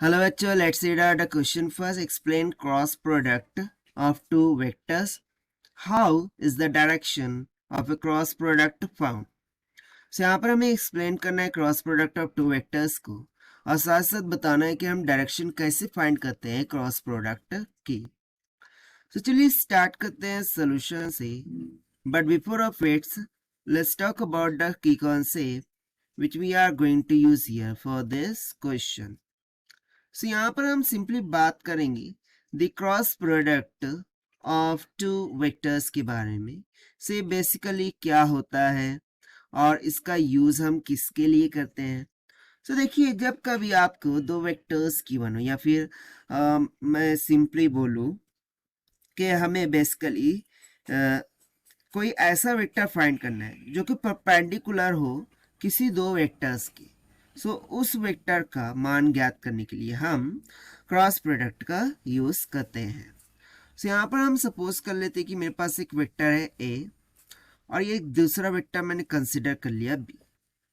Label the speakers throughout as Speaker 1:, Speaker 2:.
Speaker 1: Hello bachcho, let's read out the question first. Explain cross product of two vectors. How is the direction of a cross product found? So यहाँ पर हमें explain करना है cross product of two vectors को और साथ साथ बताना है कि हम डायरेक्शन कैसे फाइंड करते हैं क्रॉस प्रोडक्ट की। तो चलिए स्टार्ट करते हैं सोल्यूशन से, but before of its let's talk about the key concept which we are going to use here for this question. So यहाँ पर हम सिंपली बात करेंगे the cross product of two vectors के बारे में से बेसिकली क्या होता है और इसका यूज हम किसके लिए करते हैं। तो देखिए, जब कभी आपको दो वेक्टर्स की बनो या फिर मैं सिंपली बोलूँ कि हमें बेसिकली कोई ऐसा वेक्टर फाइंड करना है जो कि परपेंडिकुलर हो किसी दो वेक्टर्स के, सो उस वेक्टर का मान ज्ञात करने के लिए हम क्रॉस प्रोडक्ट का यूज करते हैं। सो यहाँ पर हम सपोज कर लेते हैं कि मेरे पास एक वेक्टर है ए और ये दूसरा वेक्टर मैंने कंसिडर कर लिया बी।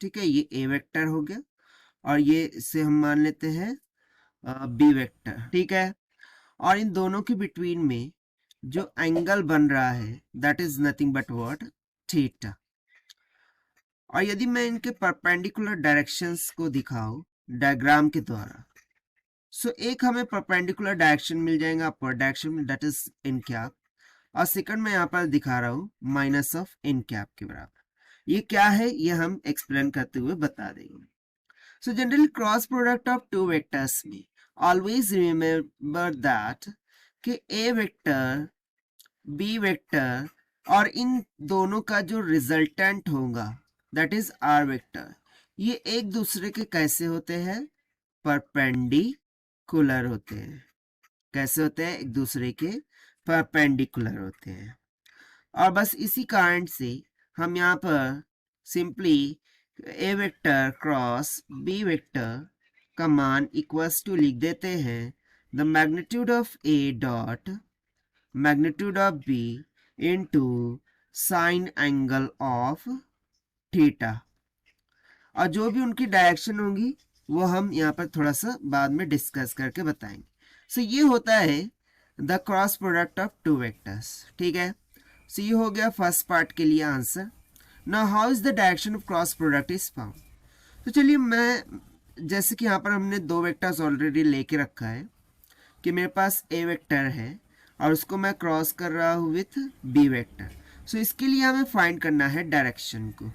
Speaker 1: ठीक है, ये ए वेक्टर हो गया और ये इसे हम मान लेते हैं बी वेक्टर। ठीक है, और इन दोनों के बिटवीन में जो एंगल बन रहा है that is nothing but what, theta. और यदि मैं इनके परपेंडिकुलर डायरेक्शंस को दिखाऊं डायग्राम के द्वारा, सो एक हमें परपेंडिकुलर डायरेक्शन मिल जाएगा अपर डायरेक्शन में, दैट इज इन कैप, और सेकंड मैं यहाँ पर दिखा रहा हूँ माइनस ऑफ इन कैप के बराबर। ये क्या है ये हम एक्सप्लेन करते हुए बता देंगे। So generally cross product of two vectors में ऑलवेज रिमेंबर दैट कि ए वेक्टर बी वेक्टर और इन दोनों का जो रिजल्टेंट होगा दैट इज आर वेक्टर, ये एक दूसरे के कैसे होते हैं, परपेंडिकुलर होते हैं। कैसे होते हैं, एक दूसरे के परपेंडिकुलर होते हैं। और बस इसी कारण से हम यहाँ पर simply A vector cross B vector का मान इक्वल्स टू लिख देते हैं the magnitude of A dot magnitude of B into sine angle of theta. और जो भी उनकी डायरेक्शन होंगी वो हम यहाँ पर थोड़ा सा बाद में डिस्कस करके बताएंगे। सो ये होता है the cross product of two vectors. ठीक है, सो ये हो गया फर्स्ट पार्ट के लिए answer. Now how is the direction of cross product is found. तो चलिए, मैं जैसे कि यहाँ पर हमने दो वेक्टर्स ऑलरेडी लेके रखा है कि मेरे पास ए वेक्टर है और उसको मैं क्रॉस कर रहा हूँ विथ बी वेक्टर। सो इसके लिए हमें फाइंड करना है डायरेक्शन को।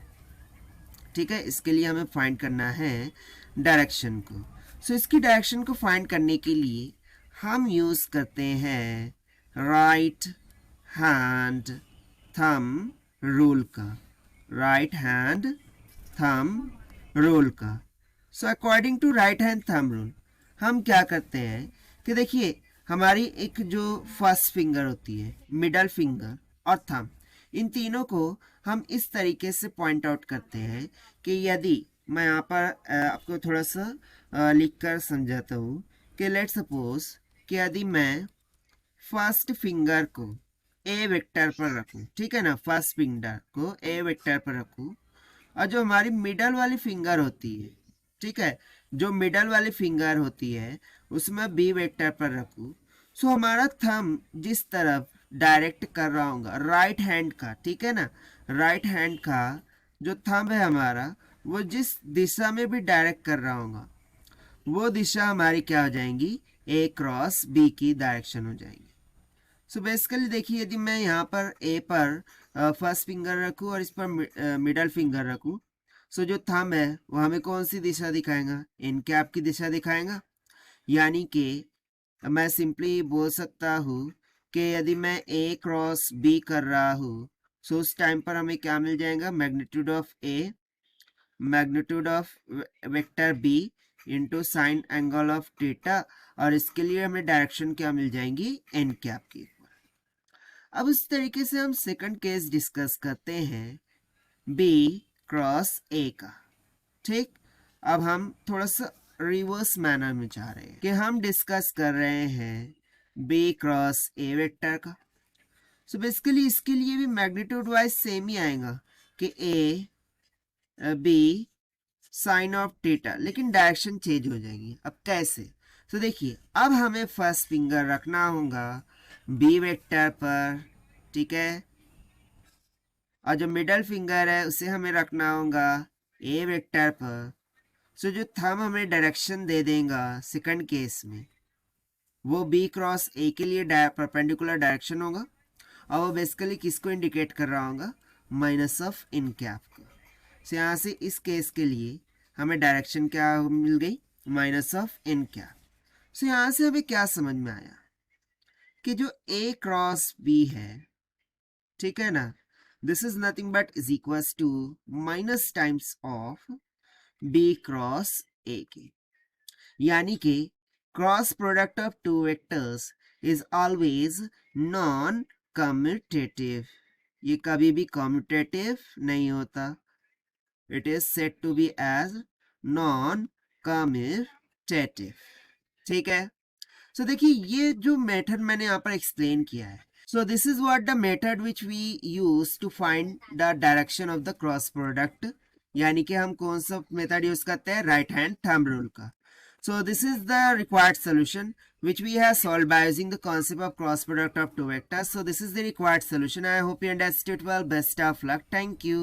Speaker 1: ठीक है, इसके लिए हमें फाइंड करना है डायरेक्शन को। सो इसकी डायरेक्शन को फाइंड करने के लिए हम यूज करते हैं राइट हैंड थंब रूल का। राइट हैंड थंब रूल का। So according to right hand thumb rule हम क्या करते हैं कि देखिए, हमारी एक जो फर्स्ट फिंगर होती है, मिडल फिंगर और थंब, इन तीनों को हम इस तरीके से पॉइंट आउट करते हैं कि यदि मैं यहाँ पर आपको थोड़ा सा लिख कर समझाता हूँ कि लेट सपोज कि यदि मैं फर्स्ट फिंगर को ए वेक्टर पर रखूँ, ठीक है ना, फर्स्ट फिंगर को ए वेक्टर पर रखूँ और जो हमारी मिडल वाली फिंगर होती है, ठीक है, जो मिडल वाली फिंगर होती है उसमें बी वेक्टर पर रखूँ, सो हमारा थंब जिस तरफ डायरेक्ट कर रहा होगा राइट हैंड का, ठीक है ना, राइट हैंड का जो थंब है हमारा वो जिस दिशा में भी डायरेक्ट कर रहा होगा वो दिशा हमारी क्या हो जाएंगी, ए क्रॉस बी की डायरेक्शन हो जाएगी। सो बेसिकली देखिए, यदि मैं यहाँ पर ए पर फर्स्ट फिंगर रखूँ और इस पर मिडल फिंगर रखूँ, सो जो थंब है वो हमें कौन सी दिशा दिखाएगा, इन कैप की दिशा दिखाएगा। यानी कि मैं सिंपली बोल सकता हूँ कि यदि मैं ए क्रॉस बी कर रहा हूँ, सो उस टाइम पर हमें क्या मिल जाएगा, magnitude of A magnitude of vector B into sine angle of theta, और इसके लिए हमें डायरेक्शन क्या मिल जाएंगी, एन कैप की। अब इस तरीके से हम सेकंड केस डिस्कस करते हैं बी क्रॉस ए का। ठीक, अब हम थोड़ा सा रिवर्स मैनर में जा रहे हैं कि हम डिस्कस कर रहे हैं बी क्रॉस ए वेक्टर का। सो बेसिकली इसके लिए भी मैग्नीट्यूड वाइज सेम ही आएगा कि A B sine of theta, लेकिन डायरेक्शन चेंज हो जाएगी। अब कैसे, तो देखिए अब हमें फर्स्ट फिंगर रखना होगा बी वेक्टर पर, ठीक है, और जो मिडल फिंगर है उसे हमें रखना होगा ए वेक्टर पर। सो जो थंब हमें डायरेक्शन दे देगा सेकंड केस में, वो बी क्रॉस ए के लिए परपेंडिकुलर डायरेक्शन होगा, और वो बेसिकली किसको इंडिकेट कर रहा होगा, माइनस ऑफ इन कैप को। सो यहाँ से इस केस के लिए हमें डायरेक्शन क्या मिल गई, माइनस ऑफ इन कैप। सो यहाँ से हमें क्या समझ में आया कि जो ए क्रॉस बी है, ठीक है ना, this is nothing but is equals to minus times of B cross A के, यानी कि cross product of two vectors is always non commutative. ये कभी भी कम्यूटेटिव नहीं होता, it is said to be as non commutative, ठीक है। सो देखिए ये जो मेथड मैंने यहाँ पर एक्सप्लेन किया है, so this is what the method which we use to find the direction of the cross product, यानी कि हम कौन सा मेथड यूज करते हैं, राइट हैंड थंब रूल का। So this is the required solution which we have solved by using the concept of cross product of two vectors. So this is the required solution. I hope you understood well. Best of luck. Thank you.